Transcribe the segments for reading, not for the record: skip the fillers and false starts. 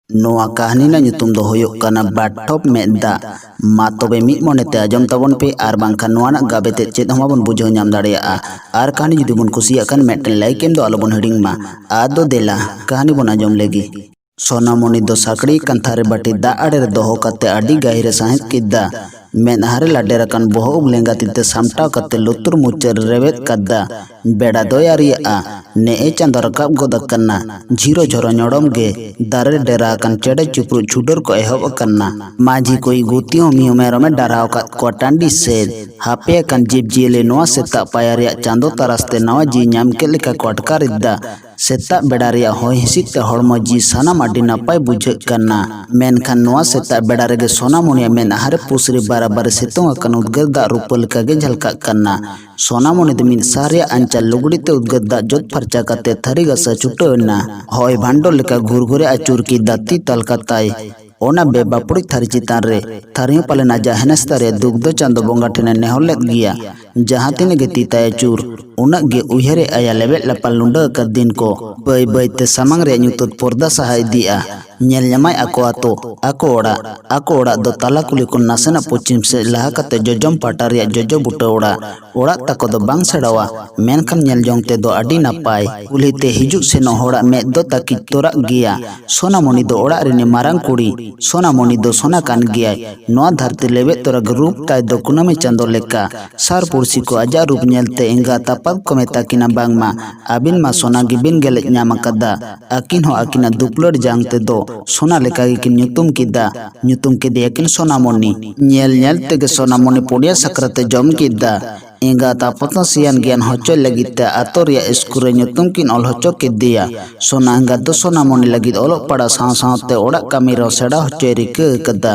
नोआ कहानी ना nyutum do होयो kana बाथप मेदा मा तबे मिद मोनेते आजम ताबन पे आर बांखान नोआ ना गाबेते चेद हमा बन बुझाव नाम दाड़ेयागा आर कहानी जुदी बन कुसिया कान मेटन लाइक एम दो आलो बन हिडिंग मा आदो देला कहानी बन आजम लेगी। सोनामणि दो साकड़ी कंथारे बाटी दा आड़े रे दोहो कते आडी गाहिरे साहेब किदा मेनहारे लाडेर कान बोहो लेंगा तिते सामटाव कते लुतुर मुचर रेवेत कदा बेड़ा दोयारिया ने ए चांदो रकाब गोदकन्ना झीरो झरो ñoड़म गे दारे डेरा कान चेड़े चुपरू छुडर को एहब कन्ना माझी कोई गुतियों मियो मेरो में डराव का कोटांडी से हापे कान जीव जियले नोआ सेता पायरिया चांदो तरसते नवा जी ñam के लेका कोटकार इद्दा सेता बेड़ा रिया होय हिसिते हड़मो जी सानाम आडी नापाय बुझाग कन्ना मेनखान नोआ सेता बेड़ा रेगे सोनामणिया मेनहारे पुसरी बाराबार सितों अकन उद्गार दा रूपल कागे झलका कन्ना सोनामणि द मिन सारिया अंचल लुगड़ी ते उद्गार दा जोत फरचा कते थरी गसा छुटोना होय भांडो लेका घुरघुरे आचुर की दाती तलकाताय ओना बे बापुड़ी थारी चितान रे थारी पाले ना जहनस तारे दुग्धो चांदो बोंगा ठेने नेहलेत गिया जहाँ तीन गे तीताय चूर उना गे उयहरे आया लेबे लपल लुंडा कर दिन को बय बय ते सामंग रे ᱧᱩᱛᱩᱫ पर्दा सहाय दिया ñel ñamay ako ato ako oड़ा दो ताला कुली को नासेना पश्चिम से लहा कते जोजम पाटा रे जोजो बुटा ओड़ा ताको दो बांग सेड़ावा मेनखान ñel जोंगते दो आडी नापाय कुली ते हिजुग सेनो होड़ा में दो ताकि तोरा गिया सोनामणि दो ओड़ा रे मारांग कुड़ी सोनामणि दो सोना कान गिया नोआ धरती लेबे तोरा रूप ताय दो कुनामी चांदो लेका सार पुरसी को आजा रूप ñelते एंगा तापक को मेता किना बांगमा आबिन मा सोना गिबिन गेले ñam akada akin हो आकिना दुपलर जांगते दो सोना लेका किन ñutum किदा ñutum के दिया किन सोनामणि ñel ñel तेगे सोनामणि पोडिया सकरते जम किदा एंगा तापतन सियान ज्ञान होचो लगिते आतोरिया स्कूल ñutum किन ऑल होचो के दिया सोना एंगा दो सोनामणि लगित ओलो पड़ा साव सावते ओड़ा कामी रो सेड़ा होचो रिका कदा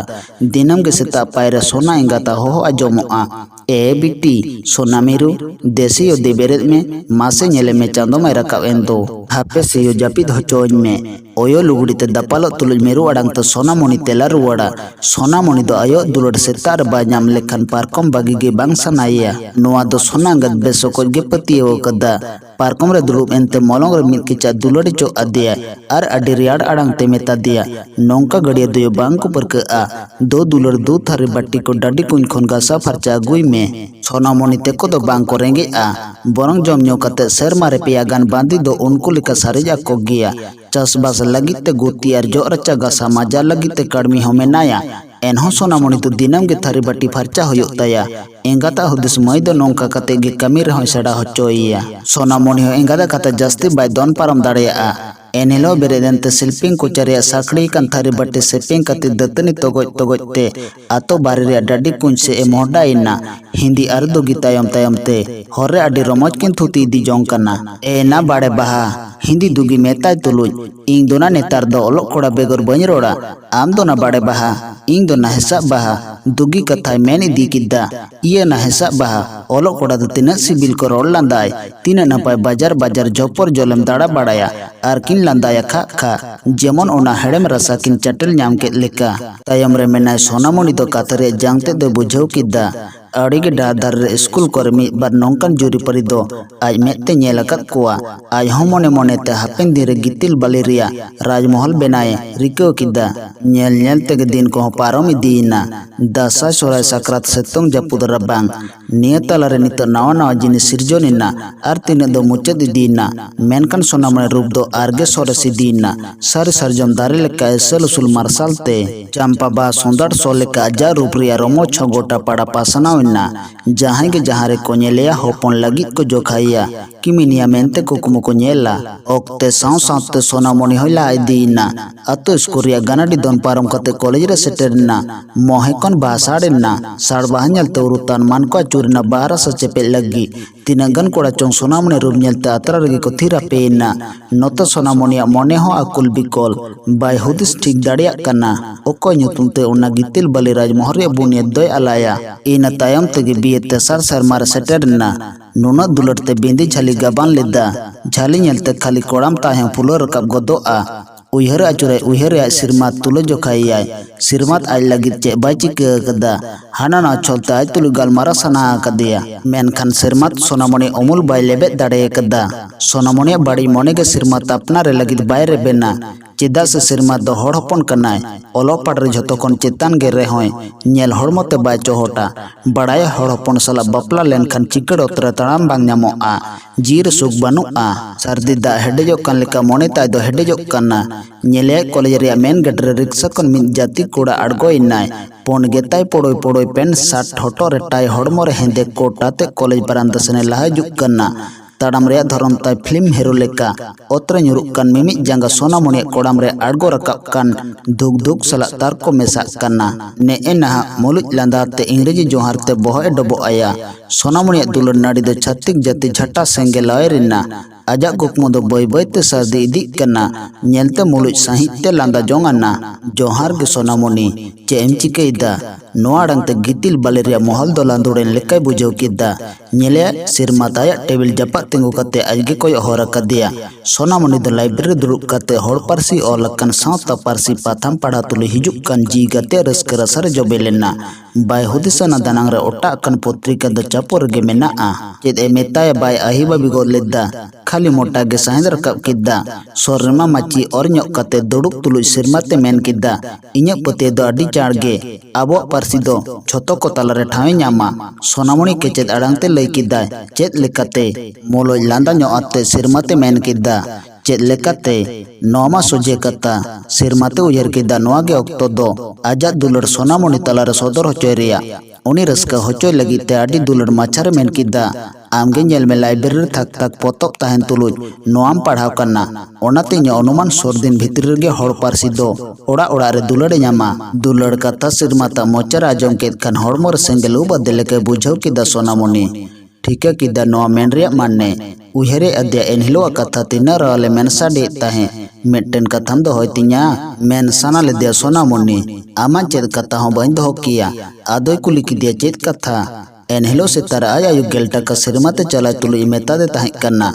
दिनम के सेता पायरे सोना एंगा ता हो आजोमोआ ए बिटी सोना मेरू देसी यो देबेरेत में मासे ñele में चांदो में रकाब एंदो हापे से यो जापिद होचोज में ओयो लुगड़ी ते दपालो तुलुज मेरू अड़ांग तो सोनामणि तेला रुवाड़ा सोनामणि दो आयो दुलड़ सेतार बाजाम लेखन पारकम बागी गे बांग सनाया नोआ दो सोनांगत बेसोको गे पतियो कदा पारकम रे दुलुब एंते मोलोंग रे मित किचा दुलड़ी चो अदिया आर अडी रियाड़ अड़ांग ते मेता दिया नोंका गड़िया दो बांग को परक आ दो दुलड़ दो थारे बट्टी को डाडी कुन खोन गासा फरचा गुई में सोनामणि तेको दो बांग को रेंगे आ बोरंग जम न्यो कते सेर मारे पिया गान बांधी दो उनको लिका सारेजा को गिया चासबास लगी ते गोती और जो रचा गासा मजा लगी ते कड़मी हमें नाया एनहो सोनामणि तो दिनम गे थारी बाटी फरचा होयो तया एंगाता हुदिस मई दो नोंका कते गे कमी रहो सेड़ा होचोइया सोनामणि हो एंगादा कते जस्ती बाय दोन पारम दाड़ेया एनेलो बेरेदंते शिल्पिंग को चरिया साकड़ी कान थारी बाटी सेपिंग कते दतनी तोगोज ते आतो बारे रे डाडी कुंज से ए मोहडा इना हिंदी अर्दो गीतायम तायम ते होरे आडी रमोज किन थुती दी जोंग कना ए ना बाड़े बहा हिंदी दुगी मेताय तुलुज इंग दोना नेतार दो ओलोक कोड़ा बेगर बኝ रोड़ा आम दोना बाड़े बहा इंग दोना हेसा बहा दुगी कथाय मेन इदी किदा इये ना हेसा बहा ओलोक कोड़ा दो तिना सिबिल को रोड लांदाय तिना नपाय बाजार बाजार जोपर जोलम दाड़ा बाड़ाया आर किन लांदाया खा खा जेमन ओना हेड़ेम रसा किन चटल ñam के लेका तायम रे मेनाय सोनामणि दो कातरे जांगते दो बुझाव किदा अड़ीगे डादार स्कूल कर्मी बार नौकन जुरी परी दो आज मेते ñelakad कोआ आज हो मोने मोने ते हापेन दिन रे गितिल बालेरिया राजमहल बेनाए रिको किदा ñel ñel तेगे दिन को पारम इदीना दसा सोराय साक्रात सेतोंग जापुद रबांग निया तालारे नित नावा नावा जिनि सिरजोनिना आर तिने दो मुचद इदीना मेनकन सोनामणि रूप दो आरगे सोरस इदीना सारे सरजम दारे लेका एसल उसूल मार्शल ते चंपा बा सुंदर सो लेका जा रूप रिया रोमो छ गोटा पाड़ा पासना जहाँ के जहाँ रे को ñelea होपन लगी को जोखाइया किमिनिया मेंते कुकुम को ñela ओक्ते साव सावते सोनामणि होइला आइदीना अतो स्कोरिया गनाडी दोन पारम कते कॉलेज रे सेटेरना मोहेकन भाषाड़ेना साड़बाह ñelte उरुतान मान को चूरना 12 से चेपे लगी तिनगन कोड़ा चोंग सोनामणि रूप ñelte अतरा रगे को थीरा पेना नोतो सोनामणिया मोने हो अकुल बिकॉल बाय हुदिस ठीक दाड़िया कना ओको ñutum ते उना गितिल बलि राजमहल रे बुनियत दोय अलाया इन तायम तेगे बिये तेसार सरमार सेटेरना नुना दुलटते बिंदी झाली गबान लेदा झाली ñelte खाली कोड़ाम ताहे फुलो रकाब गोदोआ उयहर आचुरे उयहर सिरमात तुलो जोखाई सिरमात आज लगित चे बाय चिका कदा हाना ना चलता आज तुलु गालमारा सना कदिया मेनखान सिरमात सोनामणि अमुल बाय लेबे दाड़े कदा सोनामणि बाड़ी मोने के सिरमात अपनारे लगित बाय रेबेना चेदा से सिरमात दो हड़ हपन कनाय ओलो पाड़रे झतो खन चेतान गे रेहोय नेल हड़मोते बाय चोहटा बड़ाय हड़ हपन साला बापला लेनखान चिकड़ उतरे तड़ाम बांग ᱧᱟᱢᱚᱜᱼᱟ जीर सुख बानुआ सर्दी दा हेडेजो कान लेका मोने ताय दो हेडेजो काना नेले कॉलेज रे मेन गेट रे रिक्शा कन मिन जाति कोड़ा अड़गो इनाय पोन गेताय पोड़ोय पोड़ोय पेन साट हटो रे टाय हड़मो रे हेंदे कोटाते कॉलेज बरामदा सने लहा जुक कना ताड़ाम रे धरम ताय फिल्म हीरो लेका ओतरे ᱧᱩᱨᱩᱜ कान मिमिक जांगा सोनामणि कोड़ाम रे अड़गो रकाब कान धुक धुक सला तार को मेसा काना ने एना मुलुज लांदाते इंग्रेजी जोहारते बहोय डबो आया सोनामणि दुलर नाड़ी दो छत्तिक जाति झटा सेंगे लायरिना आजा कुकमो दो बय बयते सर्दी इदी कना नेलते मुलुज साहित्य लांदा जोंगाना जोहार के सोनामणि चे एम चिकैदा नोआड़ंगते गितिल बालेरिया मोहल दो लांदुड़ेन लेकाय बुझाव किदा नेले सिरमाताया टेबिल जपा तिंगु कते आजगे कोय होरा कदिया सोनामणि दो लाइब्रेरी दुरुब कते होड़ पारसी ओलकन सावता पारसी पाथाम पढ़ा तुले हिजुक कान जी गते रस्क रसर जोबेलेना बाय हुदिसना दानांग रे ओटा कन पत्रिका the चापोर gay मेनाआ Chand A मेताय bye आहिबा बिगो लेदा खाली मोटा गे साहेद रकाब किदा सोरमा माची और ᱧᱚᱜ कते दुड़ुब तुलुज सिरमाते मेन किदा इᱧ पते दो अडी चाड़गे आबो पारसी दो झोतो को तालारे ठावे ᱧᱟᱢᱟ सोनामणि के चेद अड़ांगते लई किदा चेद लेकाते मोलोज लांदा ᱧᱚᱜ आते सिरमाते मेन किदा चेद लेकाते नोमा सोजे कता सिरमाते उयहर किदा नोआ गे ऑक्टो दो आजा दुलर सोनामणि तालारे सदर होचोय रिया उनी रस्का होचोय लगिते आडी दुलर माछारे मेन किदा आमगे नेल में लाइब्रेरी थक थक पोतब ताहेन तुलुज नोआम पढ़ाव कना ओनाते ᱧ अनुमान सोरदिन भितर गे होड़ पारसी दो ओड़ा ओड़ा रे दुलड़े ᱧᱟᱢᱟ दुलड़ कथा सिरमाता मोचर आजम केद खान हड़मोर सेंगेल बदले के बुझाव किदा सोनामणि ठीका किदा नोआ मेन रिया मानने उयहरे अद्या एनहिलो कथा तिना राले मेन साडे ताहे मेटन कथाम दो होयतिnya मेन साना ले दिया सोनामणि आमा चेद कथा हो बंद हो किया आदोय कुली किदिया चेद कथा एनहिलो से तारा आया यु गेल्टा का सिरमाते चला तुलु इमेता दे ताहे कन्ना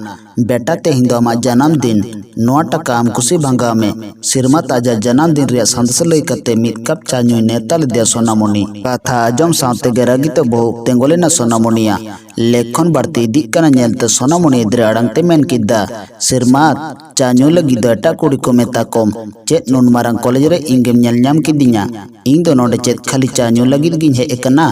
बेटा ते हिंदो आमा जन्म दिन नोआ टका आम कुसी भांगा में सिरमात आजा जन्म दिन रिया संदेश लई कते मिद कप चा ᱧᱩᱭ नेता ले दिया सोनामणि कथा आजम सावते गेरागी तो बहु तेंगोलेना सोनामणिया लेखन बढ़ती इदी कना नेलते सोनामणि इदरे अड़ंगते मेन किदा सिरमात चा ᱧᱩ लगी दो एटा कुड़ी को मेता कोम चेद नुन मारंग कॉलेज रे इंगेम नेल ᱧᱟᱢ किदिnya ᱤᱧ ᱫᱚ ᱱᱚᱰᱮ ᱪᱮᱫ ᱠᱷᱟᱹᱞᱤ ᱪᱟ ᱧᱩ ᱞᱟᱹᱜᱤᱫ ᱜᱤᱧ ᱦᱮᱡ ᱟᱠᱟᱱᱟ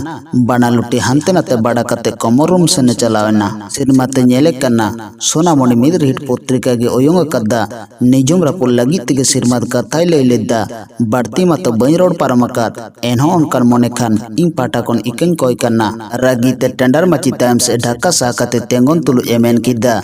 ᱵᱟᱱᱟ ᱞᱩᱴᱤ ᱦᱟᱱᱛᱮ ᱱᱟᱛᱮ ᱵᱟᱲᱟ ᱠᱟᱛᱮ ᱠᱚᱢᱚᱨ ᱨᱩᱢ ᱥᱮᱱᱮ ᱪᱟᱞᱟᱣᱮᱱᱟ ᱥᱤᱨᱢᱟᱛᱮ ᱧᱮᱞᱮ ᱠᱟᱱᱟ सोनामणि मिद रिट पत्रिका गे ओयंग कदा निजुम रापुल लगी तेगे सिरमात कथाय लई लेदा बाड़ती मत बई रोड पारमकात एनहो अनकान मोने खान इन पाटा कोन इकन कोय कना रागीते टेंडर मची टाइम से ढाका साकते तेंगोन तुलु एमेन किदा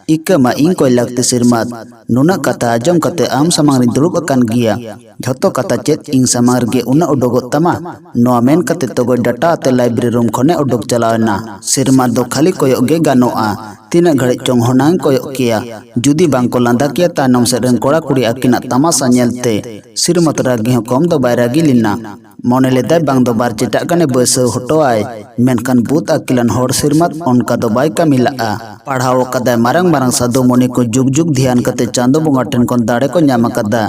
इकमा इन कोय लगते सिरमात नुना कथा आजम कते आम समांग दुरुब अकान गिया झतो कथा चेत इन समांग गे उना उडोगो तमा नोआ मेन कते तगो डाटा ते लाइब्रेरी रूम खने उडोक चलावना सिरमात दो खाली कोयो गे गानोआ तीना घड़े चोंग होनांग कोयो किया जुदी बांग को लांदा किया तानम से रंग कोड़ा कुड़ी अकिना तमाशा नेलते सिरमात रागी हो कम दो बायरागी लिना मोने लेदाय बांग दो बार चिटा कने बस हटोआय मेनकान बूत अकिलन होड़ सिरमात उनका दो बाय का मिला पढ़ाओ कदा मारंग मारंग साधु मुनि को जुग जुग ध्यान कते चांदो बोंगा ठेन कोन दाड़े को ᱧᱟᱢ कदा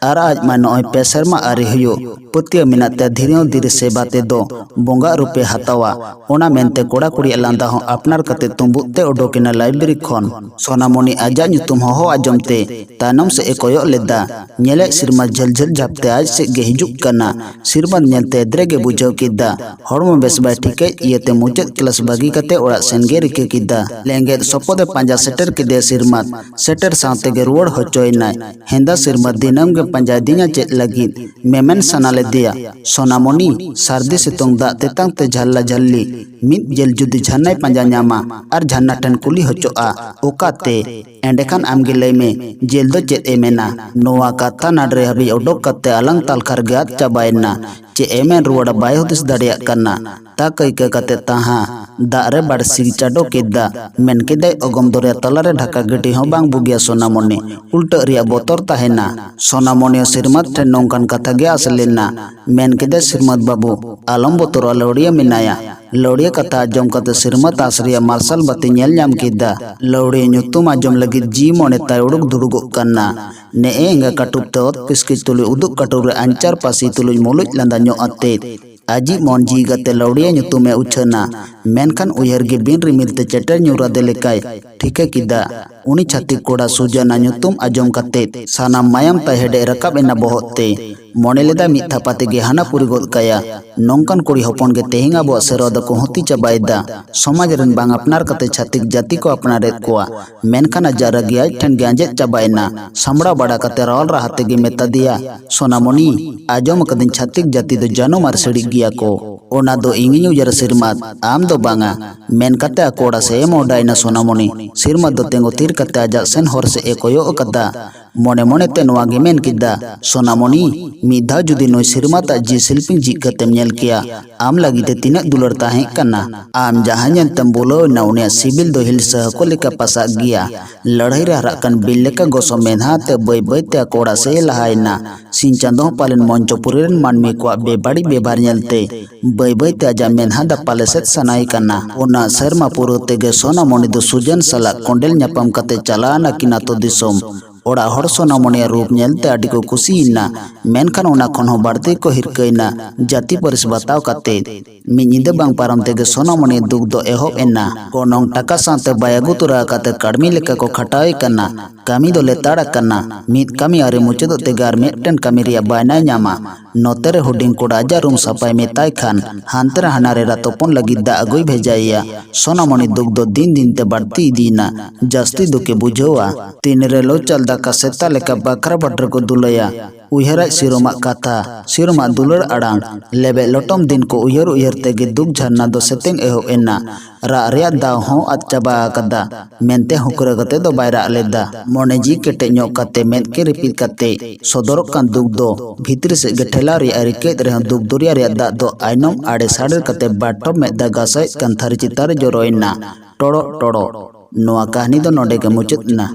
आर आज मा नय पे शर्मा आरे हुयो पतिया मिनाते धीरे धीरे सेवाते दो बोंगा रुपे हतावा ओना मेनते कोड़ा कुड़ी लांदा हो अपनार कते तुम्बुते ओडोकिना लाइब्रेरी खन सोनामणि आजा ᱧᱩᱛᱩᱢ हो आजमते तानम से एकोयो लेदा नेले सिरमा झल झल झापते आज से गे हिजुक कना सिरमा नेलते द्रे गे बुझाव किदा हड़मो बेस बाय ठीके इयते मुचत क्लास बागी कते ओड़ा सेनगे रिके किदा लेंगे सपोदे पांजा सेटर किदे सिरमात सेटर सावते गे रुवड़ होचोयनाय हेंदा सिरमा दिनम गे पंजा दिना चेत लगी मेमेन सनाले दिया सोनामणि सर्दी सितुंग दा तेतांग ते झल्ला झल्ली मिद जेल जुदी झन्नाय पंजा ᱧᱟᱢᱟ आर झन्ना ठन कुली होचोआ ओकाते एंडेखान आमगे लय में जेल दो चेत एमेना नोआ कथा नाडरे हबी ओडोक कते अलंग तालखार गात चाबायना चे एमेन रुवड़ बाय हुदिस दाड़िया कना ता कइका कते ताहा दारे बाड़सी चाडो केदा मेन केदाय अगम दोरे तलारे ढाका गटी हो बांग बुगिया सोनामणि उल्टा रिया बोतर ताहेना सोनामणि सोनामणि सिरमत ठेन नौकान कथा गे आस लेना मेन केदे सिरमत बाबू आलम बोतोरा लौड़िया मेनाया लौड़िया कथा आजम कते सिरमत आसरिया मार्शल बाती नेल नाम केदा लौड़िया ᱧᱩᱛᱩᱢ आजम लगित जी मोने ताय उडुक दुडुगोग कन्ना ने एंगा काटुब ते ओत पिस्किच तुलुय उदुग काटुब रे अंचार पासी तुलुय मुलुज लांदा ᱧᱚᱜ अते आजी मन जी गते लौड़िया ᱧᱩᱛᱩᱢ उछना मेनखान उयहर गे बिन रिमिल ते चेटर ᱧᱩᱨᱟ दे लेकाय ठिका किदा उनी छाती कोड़ा सुजाना ᱧᱩᱛᱩᱢ आजम कते सानाम मायाम ताय हेडे रकाब एना बहत ते मने लेदा मिद थापा तेगे हाना पुरी गोद काया नौकान कुड़ी हपन गे तेहिंग आबो सेरवा दको हती चाबायदा समाज रन बांग अपनार कते छातिक जाति को अपनारेत कोआ मेनखान आजारा गे ठेन गे आंजेत चाबायना सामड़ा बड़ा कते रॉल रहा तेगे मेता दिया सोनामणि आजम कदिन छातिक जाति दो जानो मार सिड़ी गिया को ओना दो इंगिन उजर सिरमत आम दो बांगा मेन कते अकोड़ा से मोडाइना सोनामणि सिरमत दो तेंगो तीर कते आजा सेन हर से एकोयो कदा मने मने ते नोआ गे मेन किदा सोनामणि मिधा जुदी नोय सिरमत जी शिल्पी जी कतेम नेल किया आम लगिते तिना दुलर ताहे कना आम जहां नेलतम बोलो ना उनिया सिबिल दो हिल सह को लेका पसा गिया लड़ाई रे हराकन बिल लेका गोसो मेनहा ते बय बय ते अकोड़ा से लहायना सिन चांदो पालन मंचपुरी रन मानमी को बेबाड़ी बेबार नेलते बय बय ते आजा मेनहा दा पाले सेत सनाई कना ओना शर्मा पुरो तेगे सोनामणि दो सुजन सला कोंडेल न्यापाम कते चलाना किना तो दिसोम ओड़ा हर सोनामणि रूप नेलते आडी को कुसीना मेनखान ओना खन हो बाड़ते को हिरकैना जाति परिस बताव कते मि निदे बांग पारम तेगे सोनामणि दुख दो एहोब एना कोनों टाका साते बायागु तुरा कते काडमी लेका को खटावे कना कामी दो लेताड़ा कना मिद कामी आरे मुचेदो तेगार मेटन कामी रिया बायना न्यामा नोतेरे हुडिंग कोड़ा आजा रूम सपाय मेताय खान हानतेरा हानारे रातोपन लगी दा अगुई भेजाइया सोनामणि दुख दो दिन दिन ते बढ़ती दीना जास्ती दुखे बुझोआ तीन रे लो चल दा सेता लेका बकरा बटर को दुलया उयहरा सिरोमा कथा सिरोमा दुलर अड़ांग लेबे लोटम दिन को उयहर उयहर तेगे दुख झरना दो सेतेंग एहो एना रा रेया दाव हो अच्चाबा कदा मेनते हुकरा गते दो बायरा लेदा मोने जी केटे ᱧᱚᱜ कते मेद के रिपीट कते सदरक कान दुख दो भीतर से गठेला रे अरिकेत रे दुख दुरिया रे दा दो आइनम आड़े साडर कते बाटो में दा गासाय कान थारी चितार जरोइना टोड़ो टोड़ो नोआ कहानी दो नोडे के मुचुतना।